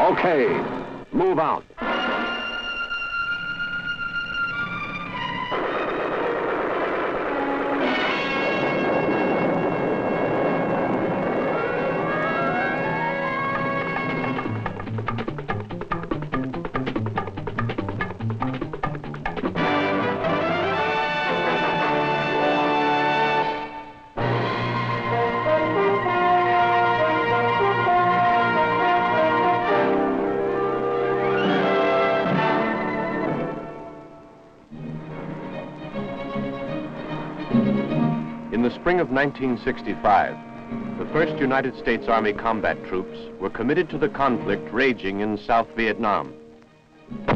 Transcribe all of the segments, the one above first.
Okay, move out. In the spring of 1965, the 1st United States Army combat troops were committed to the conflict raging in South Vietnam. The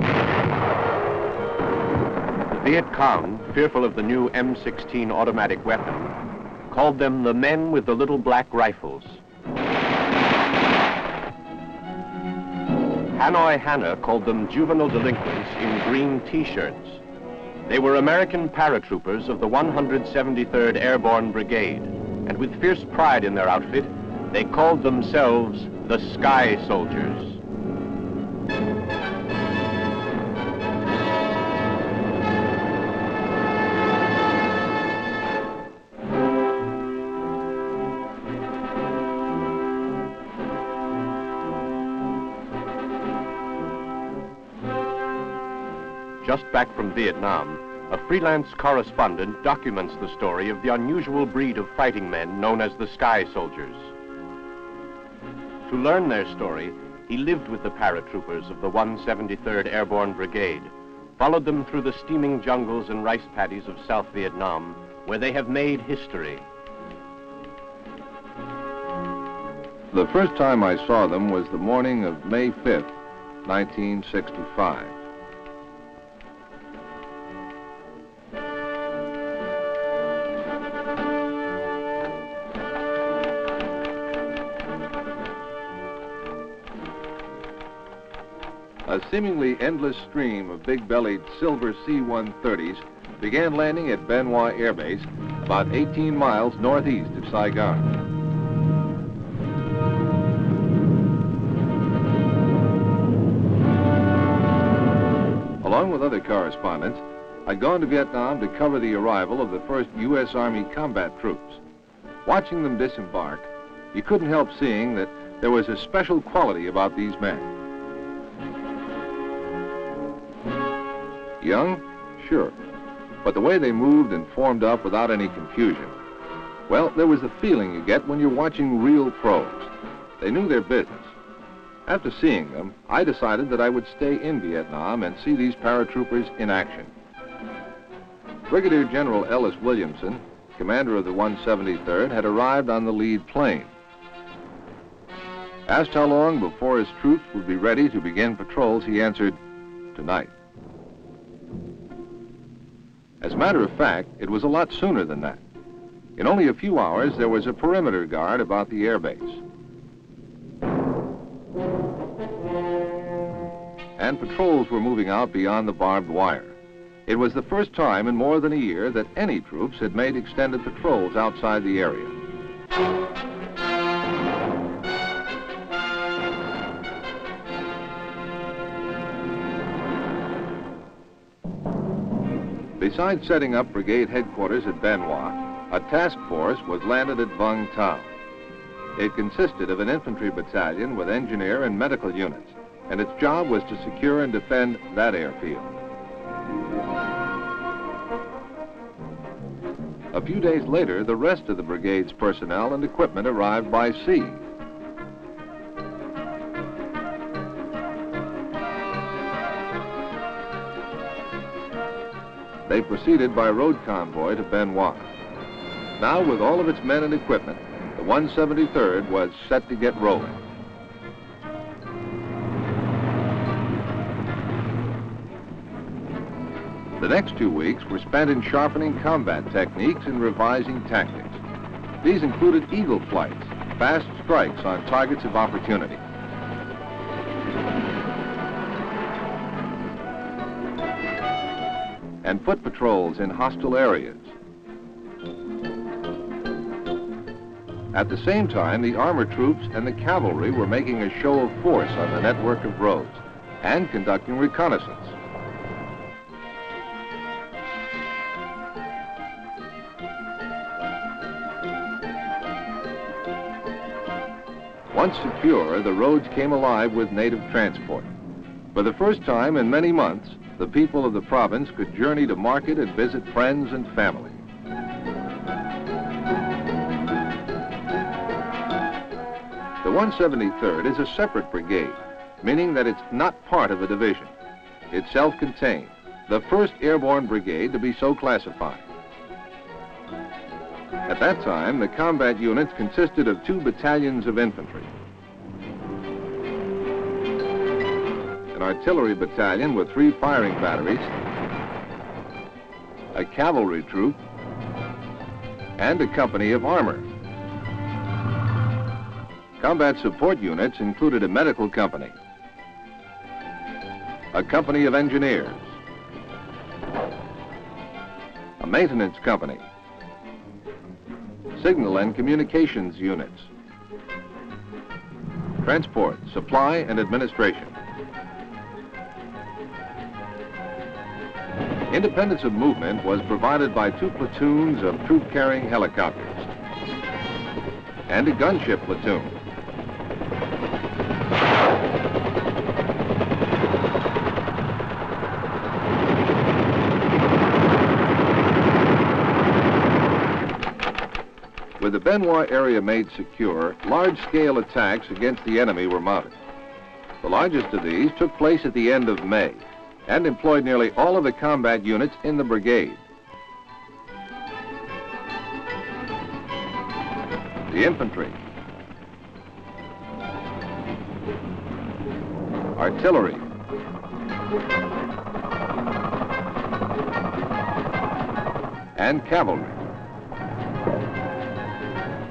Viet Cong, fearful of the new M16 automatic weapon, called them the men with the little black rifles. Hanoi Hannah called them juvenile delinquents in green T-shirts. They were American paratroopers of the 173rd Airborne Brigade, and with fierce pride in their outfit, they called themselves the Sky Soldiers. Just back from Vietnam, a freelance correspondent documents the story of the unusual breed of fighting men known as the Sky Soldiers. To learn their story, he lived with the paratroopers of the 173rd Airborne Brigade, followed them through the steaming jungles and rice paddies of South Vietnam, where they have made history. The first time I saw them was the morning of May 5th, 1965. A seemingly endless stream of big-bellied silver C-130s began landing at Bien Hoa Air Base, about 18 miles northeast of Saigon. Along with other correspondents, I'd gone to Vietnam to cover the arrival of the first U.S. Army combat troops. Watching them disembark, you couldn't help seeing that there was a special quality about these men. Young? Sure. But the way they moved and formed up without any confusion, well, there was the feeling you get when you're watching real pros. They knew their business. After seeing them, I decided that I would stay in Vietnam and see these paratroopers in action. Brigadier General Ellis Williamson, commander of the 173rd, had arrived on the lead plane. Asked how long before his troops would be ready to begin patrols, he answered, "Tonight." As a matter of fact, it was a lot sooner than that. In only a few hours, there was a perimeter guard about the airbase. And patrols were moving out beyond the barbed wire. It was the first time in more than a year that any troops had made extended patrols outside the area. Besides setting up brigade headquarters at Bien Hoa, a task force was landed at Vung Tau. It consisted of an infantry battalion with engineer and medical units, and its job was to secure and defend that airfield. A few days later, the rest of the brigade's personnel and equipment arrived by sea. They proceeded by road convoy to Bien Hoa. Now, with all of its men and equipment, the 173rd was set to get rolling. The next 2 weeks were spent in sharpening combat techniques and revising tactics. These included eagle flights, fast strikes on targets of opportunity. And foot patrols in hostile areas. At the same time, the armor troops and the cavalry were making a show of force on the network of roads and conducting reconnaissance. Once secure, the roads came alive with native transport. For the first time in many months, the people of the province could journey to market and visit friends and family. The 173rd is a separate brigade, meaning that it's not part of a division. It's self-contained, the first Airborne Brigade to be so classified. At that time, the combat units consisted of 2 battalions of infantry, an artillery battalion with 3 firing batteries, a cavalry troop, and a company of armor. Combat support units included a medical company, a company of engineers, a maintenance company, signal and communications units, transport, supply, and administration. Independence of movement was provided by 2 platoons of troop-carrying helicopters and a gunship platoon. With the Benoit area made secure, large-scale attacks against the enemy were mounted. The largest of these took place at the end of May and employed nearly all of the combat units in the brigade. The infantry, artillery, and cavalry,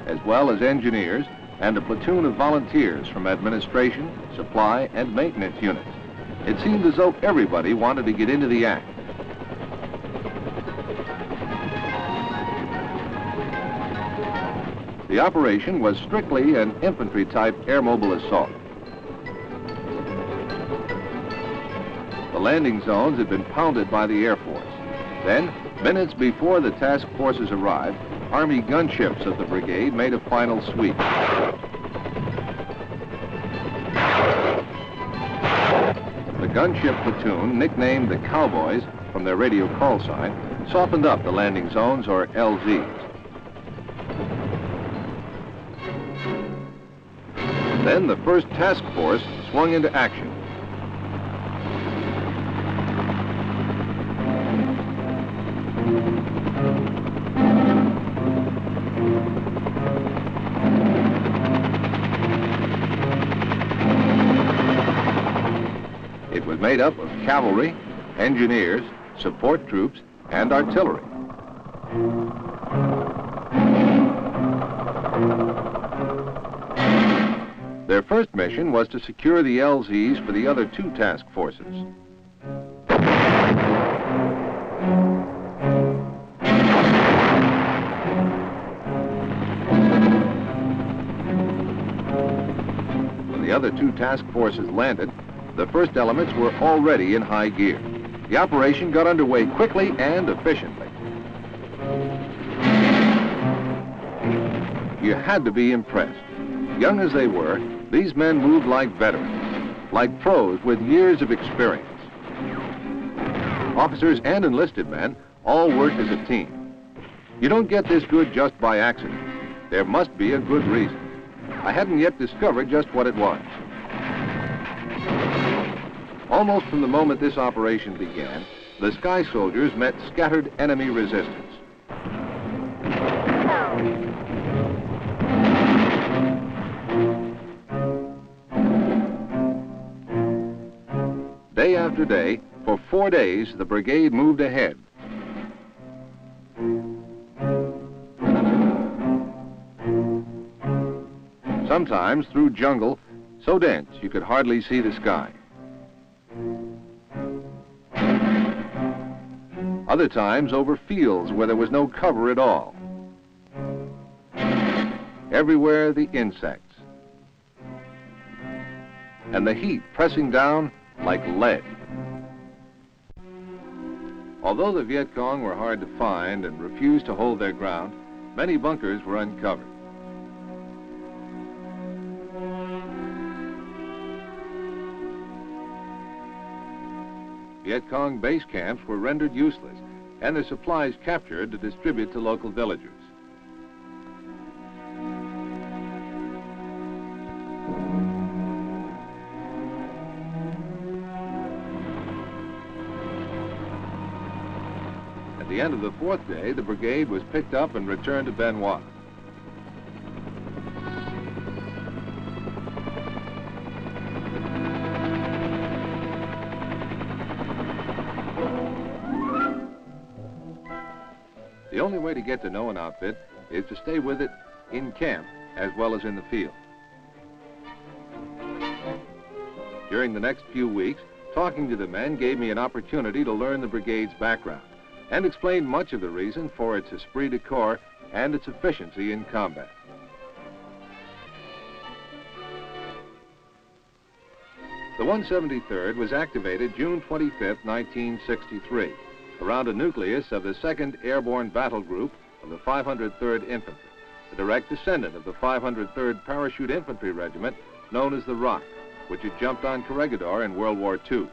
as well as engineers and a platoon of volunteers from administration, supply, and maintenance units. It seemed as though everybody wanted to get into the act. The operation was strictly an infantry-type air mobile assault. The landing zones had been pounded by the Air Force. Then, minutes before the task forces arrived, Army gunships of the brigade made a final sweep. The gunship platoon, nicknamed the Cowboys from their radio call sign, softened up the landing zones, or LZs. Then the first task force swung into action. It was made up of cavalry, engineers, support troops, and artillery. Their first mission was to secure the LZs for the other 2 task forces. When the other 2 task forces landed, the first elements were already in high gear. The operation got underway quickly and efficiently. You had to be impressed. Young as they were, these men moved like veterans, like pros with years of experience. Officers and enlisted men all worked as a team. You don't get this good just by accident. There must be a good reason. I hadn't yet discovered just what it was. Almost from the moment this operation began, the Sky Soldiers met scattered enemy resistance. Day after day, for 4 days, the brigade moved ahead. Sometimes through jungle so dense you could hardly see the sky. Other times over fields where there was no cover at all. Everywhere the insects. And the heat pressing down like lead. Although the Viet Cong were hard to find and refused to hold their ground, many bunkers were uncovered. Viet Cong base camps were rendered useless and their supplies captured to distribute to local villagers. At the end of the fourth day, the brigade was picked up and returned to Bien Hoa. The only way to get to know an outfit is to stay with it in camp as well as in the field. During the next few weeks, talking to the men gave me an opportunity to learn the brigade's background and explain much of the reason for its esprit de corps and its efficiency in combat. The 173rd was activated June 25, 1963, around a nucleus of the 2nd Airborne Battle Group of the 503rd Infantry, a direct descendant of the 503rd Parachute Infantry Regiment known as the Rock, which had jumped on Corregidor in World War II.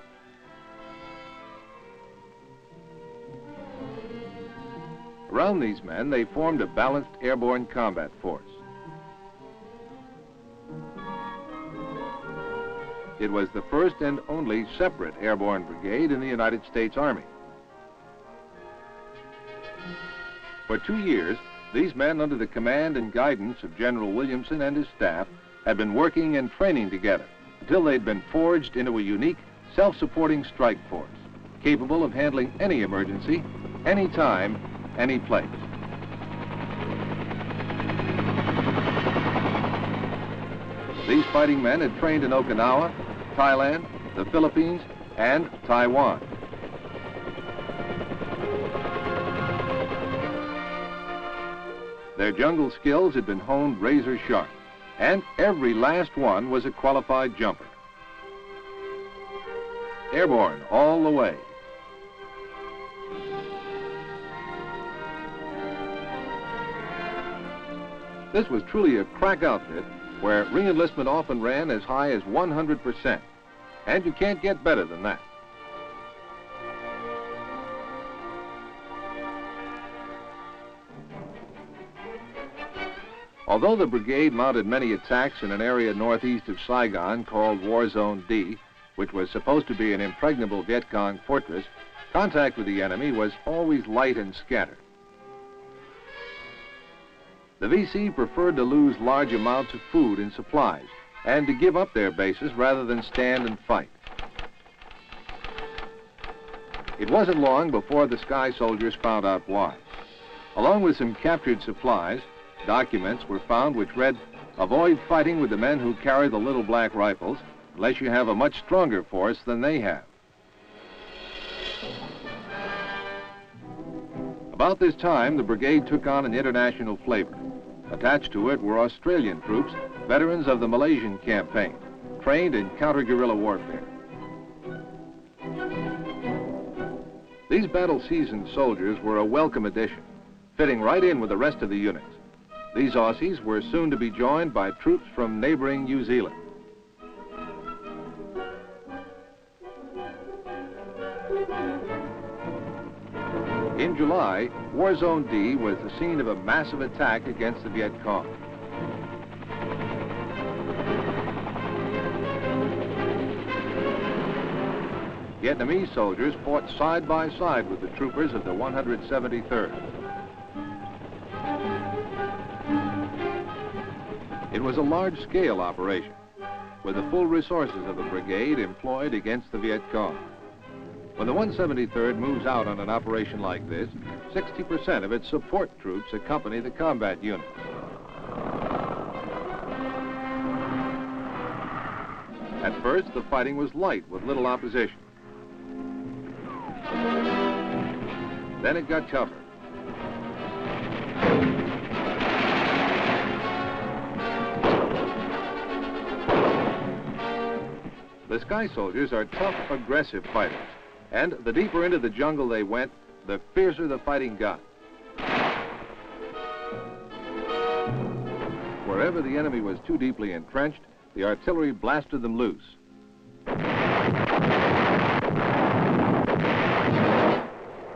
Around these men, they formed a balanced airborne combat force. It was the first and only separate airborne brigade in the United States Army. For 2 years, these men, under the command and guidance of General Williamson and his staff, had been working and training together until they'd been forged into a unique, self-supporting strike force, capable of handling any emergency, any time, any place. These fighting men had trained in Okinawa, Thailand, the Philippines, and Taiwan. Their jungle skills had been honed razor sharp, and every last one was a qualified jumper. Airborne all the way. This was truly a crack outfit where re-enlistment often ran as high as 100%, and you can't get better than that. Although the brigade mounted many attacks in an area northeast of Saigon called War Zone D, which was supposed to be an impregnable Viet Cong fortress, contact with the enemy was always light and scattered. The VC preferred to lose large amounts of food and supplies and to give up their bases rather than stand and fight. It wasn't long before the Sky Soldiers found out why. Along with some captured supplies, documents were found which read, "Avoid fighting with the men who carry the little black rifles unless you have a much stronger force than they have." About this time, the brigade took on an international flavor. Attached to it were Australian troops, veterans of the Malaysian campaign, trained in counter-guerrilla warfare. These battle-seasoned soldiers were a welcome addition, fitting right in with the rest of the units. These Aussies were soon to be joined by troops from neighboring New Zealand. In July, War Zone D was the scene of a massive attack against the Viet Cong. Vietnamese soldiers fought side by side with the troopers of the 173rd. It was a large-scale operation, with the full resources of the brigade employed against the Viet Cong. When the 173rd moves out on an operation like this, 60% of its support troops accompany the combat unit. At first, the fighting was light with little opposition. Then it got tougher. The Sky Soldiers are tough, aggressive fighters, and the deeper into the jungle they went, the fiercer the fighting got. Wherever the enemy was too deeply entrenched, the artillery blasted them loose.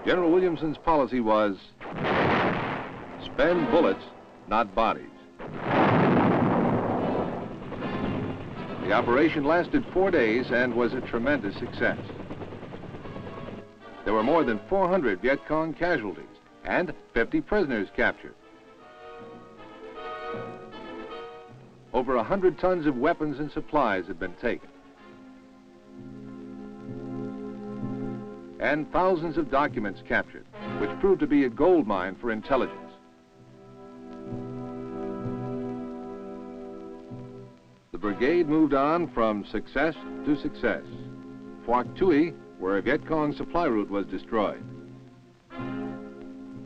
General Williamson's policy was spend bullets, not bodies. The operation lasted 4 days and was a tremendous success. There were more than 400 Viet Cong casualties and 50 prisoners captured. Over 100 tons of weapons and supplies had been taken. And thousands of documents captured, which proved to be a gold mine for intelligence. The brigade moved on from success to success. Phuoc Tuy, where a Viet Cong supply route was destroyed.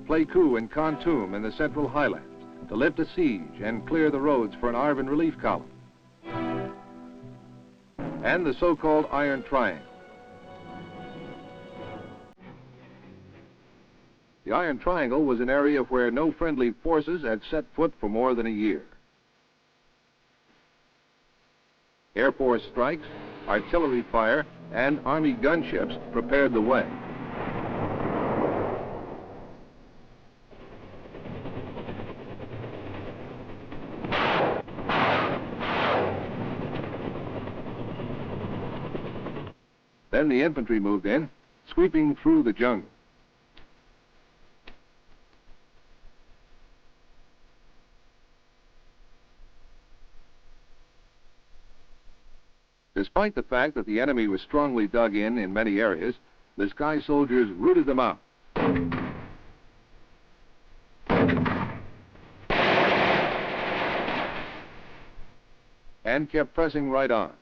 Pleiku and Kon Tum in the Central Highlands to lift a siege and clear the roads for an ARVN relief column. And the so-called Iron Triangle. The Iron Triangle was an area where no friendly forces had set foot for more than a year. Air Force strikes, artillery fire, and Army gunships prepared the way. Then the infantry moved in, sweeping through the jungle. Despite the fact that the enemy was strongly dug in many areas, the Sky Soldiers rooted them out. And kept pressing right on.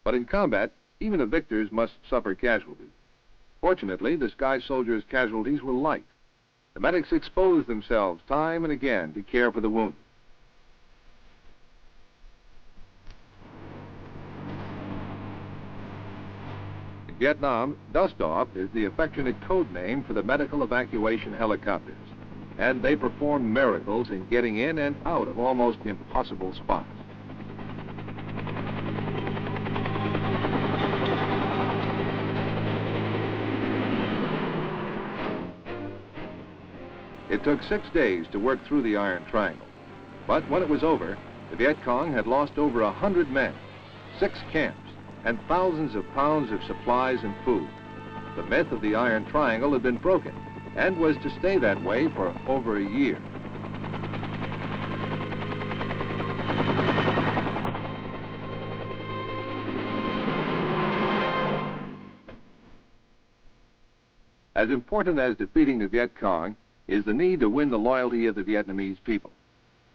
But in combat, even the victors must suffer casualties. Fortunately, the Sky Soldiers' casualties were light. The medics exposed themselves time and again to care for the wounded. In Vietnam, Dust-Off is the affectionate code name for the medical evacuation helicopters, and they perform miracles in getting in and out of almost impossible spots. It took 6 days to work through the Iron Triangle, but when it was over, the Viet Cong had lost over 100 men, 6 camps, and thousands of pounds of supplies and food. The myth of the Iron Triangle had been broken, and was to stay that way for over a year. As important as defeating the Viet Cong is the need to win the loyalty of the Vietnamese people.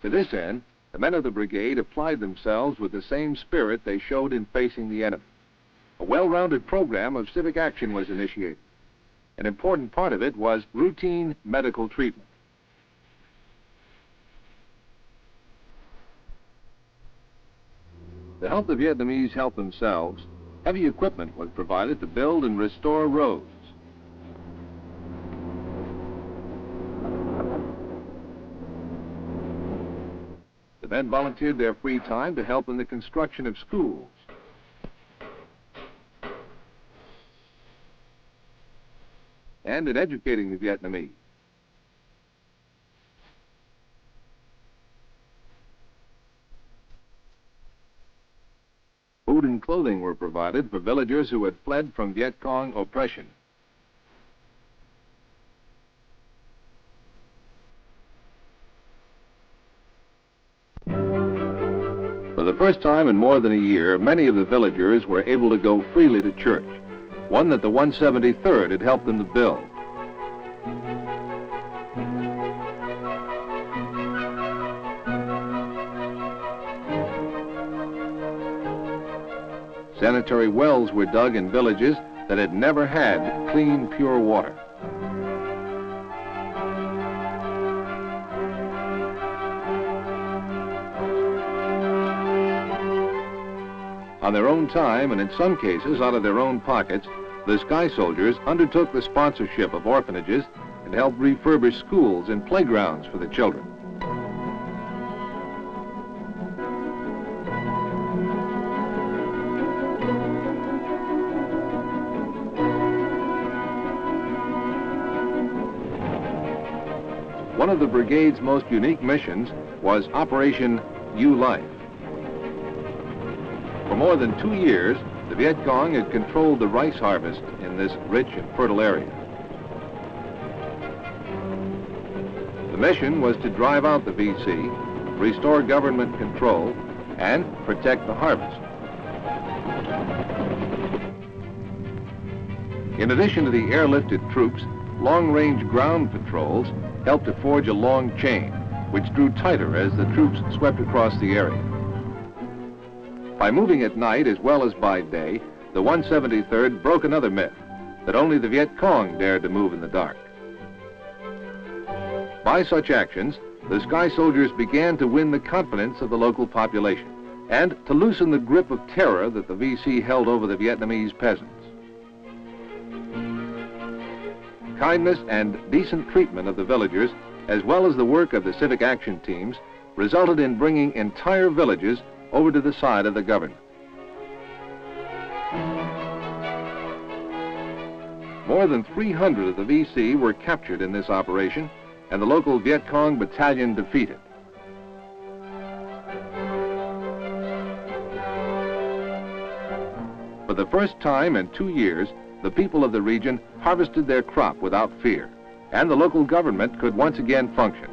To this end, the men of the brigade applied themselves with the same spirit they showed in facing the enemy. A well-rounded program of civic action was initiated. An important part of it was routine medical treatment. To help the Vietnamese help themselves, heavy equipment was provided to build and restore roads. The men volunteered their free time to help in the construction of schools. And in educating the Vietnamese. Food and clothing were provided for villagers who had fled from Viet Cong oppression. For the first time in more than a year, many of the villagers were able to go freely to church, one that the 173rd had helped them to build. Sanitary wells were dug in villages that had never had clean, pure water. On their own time, and in some cases out of their own pockets, the Sky Soldiers undertook the sponsorship of orphanages and helped refurbish schools and playgrounds for the children. One of the brigade's most unique missions was Operation Life. For more than 2 years, the Viet Cong had controlled the rice harvest in this rich and fertile area. The mission was to drive out the VC, restore government control, and protect the harvest. In addition to the airlifted troops, long-range ground patrols helped to forge a long chain, which drew tighter as the troops swept across the area. By moving at night as well as by day, the 173rd broke another myth, that only the Viet Cong dared to move in the dark. By such actions, the Sky Soldiers began to win the confidence of the local population and to loosen the grip of terror that the VC held over the Vietnamese peasants. Kindness and decent treatment of the villagers, as well as the work of the civic action teams, resulted in bringing entire villages over to the side of the government. More than 300 of the VC were captured in this operation, and the local Viet Cong battalion defeated. For the first time in 2 years, the people of the region harvested their crop without fear, and the local government could once again function.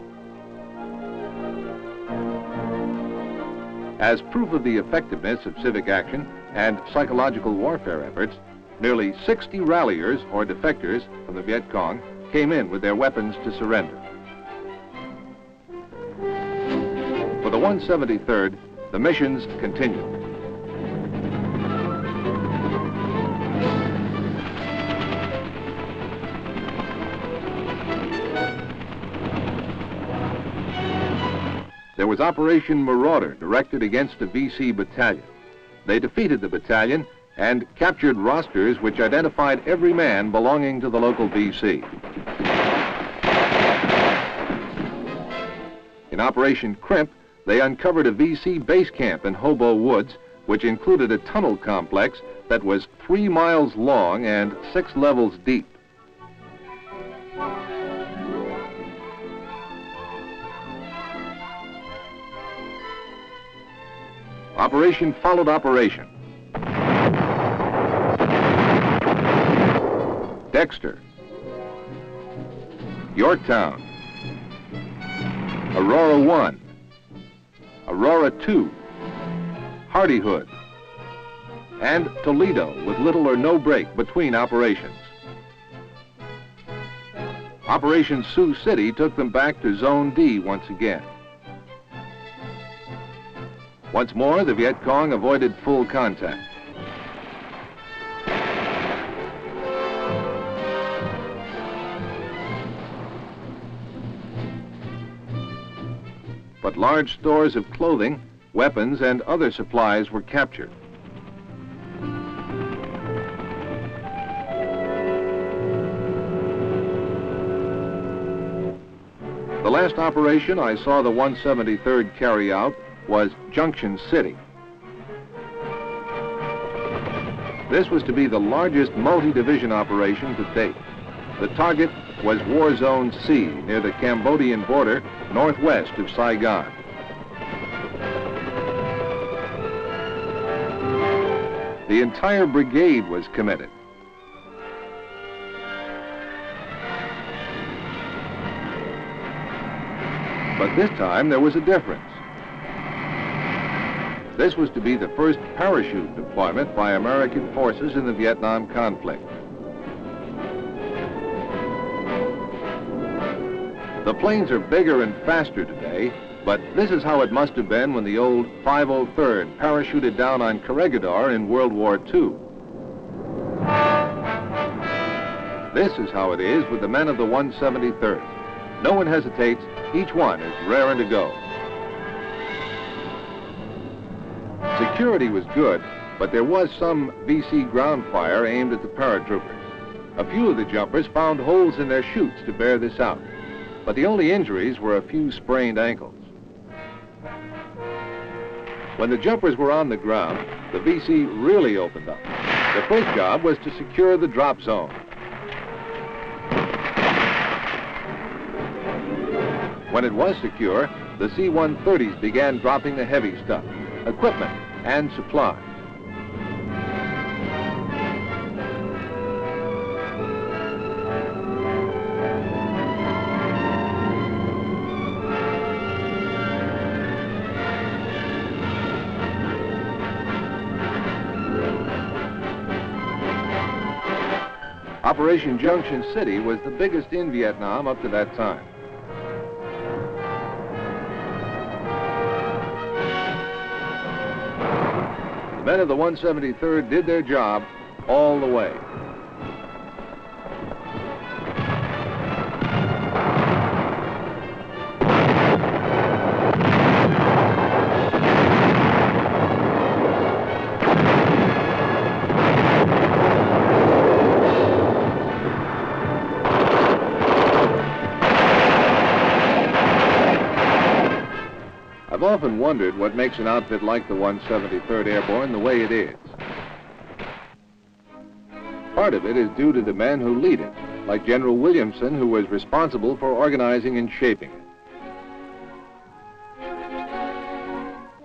As proof of the effectiveness of civic action and psychological warfare efforts, nearly 60 ralliers or defectors from the Viet Cong came in with their weapons to surrender. For the 173rd, the missions continued. There was Operation Marauder, directed against a VC battalion. They defeated the battalion and captured rosters which identified every man belonging to the local VC. In Operation Crimp, they uncovered a VC base camp in Hobo Woods, which included a tunnel complex that was 3 miles long and 6 levels deep. Operation followed operation. Dexter, Yorktown, Aurora 1, Aurora 2, Hardyhood, and Toledo, with little or no break between operations. Operation Sioux City took them back to Zone D once again. Once more, the Viet Cong avoided full contact. But large stores of clothing, weapons, and other supplies were captured. The last operation I saw the 173rd carry out was Junction City. This was to be the largest multi-division operation to date. The target was War Zone C, near the Cambodian border, northwest of Saigon. The entire brigade was committed. But this time there was a difference. This was to be the first parachute deployment by American forces in the Vietnam conflict. The planes are bigger and faster today, but this is how it must have been when the old 503rd parachuted down on Corregidor in World War II. This is how it is with the men of the 173rd. No one hesitates, each one is raring to go. Security was good, but there was some VC ground fire aimed at the paratroopers. A few of the jumpers found holes in their chutes to bear this out, but the only injuries were a few sprained ankles. When the jumpers were on the ground, the VC really opened up. The first job was to secure the drop zone. When it was secure, the C-130s began dropping the heavy stuff, equipment, and supplies. Operation Junction City was the biggest in Vietnam up to that time. The men of the 173rd did their job all the way. I've often wondered what makes an outfit like the 173rd Airborne the way it is. Part of it is due to the men who lead it, like General Williamson, who was responsible for organizing and shaping it,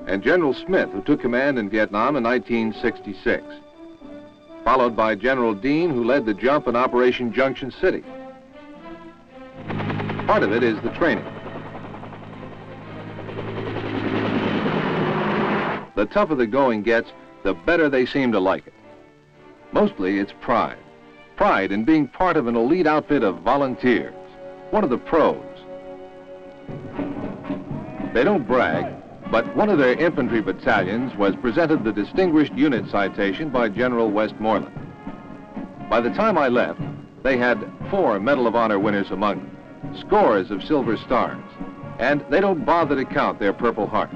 and General Smith, who took command in Vietnam in 1966, followed by General Dean, who led the jump in Operation Junction City. Part of it is the training. The tougher the going gets, the better they seem to like it. Mostly it's pride. Pride in being part of an elite outfit of volunteers, one of the pros. They don't brag, but one of their infantry battalions was presented the Distinguished Unit Citation by General Westmoreland. By the time I left, they had 4 Medal of Honor winners among them, scores of Silver Stars, and they don't bother to count their Purple Hearts.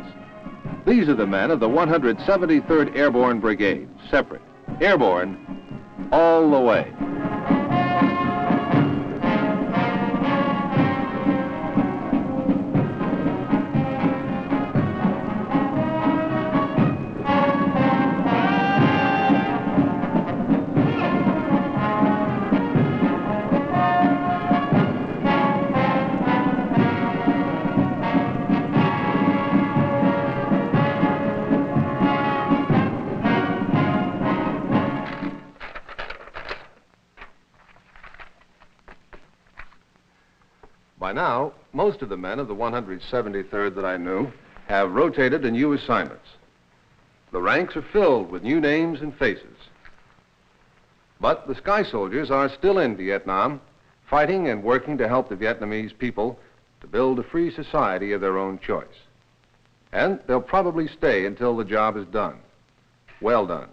These are the men of the 173rd Airborne Brigade, separate, airborne, all the way. By now, most of the men of the 173rd that I knew have rotated to new assignments. The ranks are filled with new names and faces. But the Sky Soldiers are still in Vietnam, fighting and working to help the Vietnamese people to build a free society of their own choice. And they'll probably stay until the job is done. Well done.